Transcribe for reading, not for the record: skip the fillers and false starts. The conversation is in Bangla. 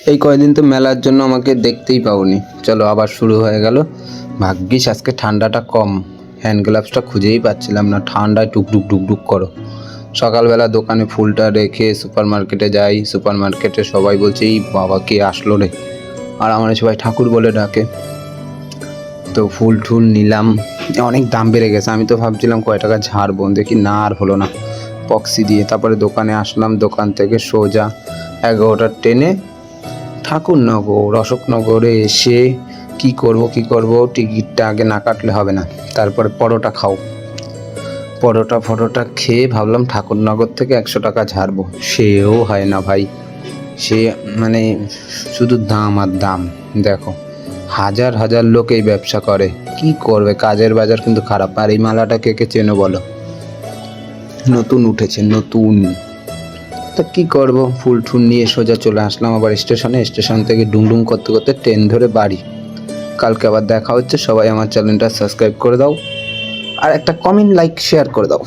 এই কয়দিন তো মেলার জন্য আমাকে দেখতেই পাওনি। চলো আবার শুরু হয়ে গেল। ভাগ্যিস আজকে ঠান্ডাটা কম, হ্যান্ড গ্লাভসটা খুঁজেই পাচ্ছিলাম না, ঠান্ডায় টুকটুক টুকটুক করো। সকালবেলা দোকানে ফুলটা রেখে সুপার মার্কেটে যাই, সুপার মার্কেটে সবাই বলছে এই বাবা কে আসলো রে, আর আমার সবাই ঠাকুর বলে ডাকে। তো ফুল টুল নিলাম, অনেক দাম বেড়ে গেছে। আমি তো ভাবছিলাম কয় টাকা ঝাড়বো, দেখি না আর হলো না, পক্সি দিয়ে। তারপরে দোকানে আসলাম, দোকান থেকে সোজা 11টার ট্রেনে ঠাকুরনগর, অশোকনগরে এসে কি করব, টিকিটটা আগে না কাটলে হবে না। তারপরে পরোটা খাও, পরোটা খেয়ে ভাবলাম ঠাকুরনগর থেকে 100 টাকা ঝাড়বো, সেও হয় না ভাই। সে মানে শুধু দাম আর দাম। দেখো হাজার হাজার লোক এই ব্যবসা করে, কি করবে, কাজের বাজার কিন্তু খারাপ। আর এই মালাটা কে কে চেনো বলো? নতুন উঠেছে, নতুন। তা কী করবো, ফুল ঠুল নিয়ে সোজা চলে আসলাম আবার স্টেশনে। স্টেশন থেকে ডুমডুম করতে করতে ট্রেন ধরে বাড়ি। কালকে আবার দেখা হচ্ছে। সবাই আমার চ্যানেলটা সাবস্ক্রাইব করে দাও, আর একটা কমেন্ট, লাইক, শেয়ার করে দাও।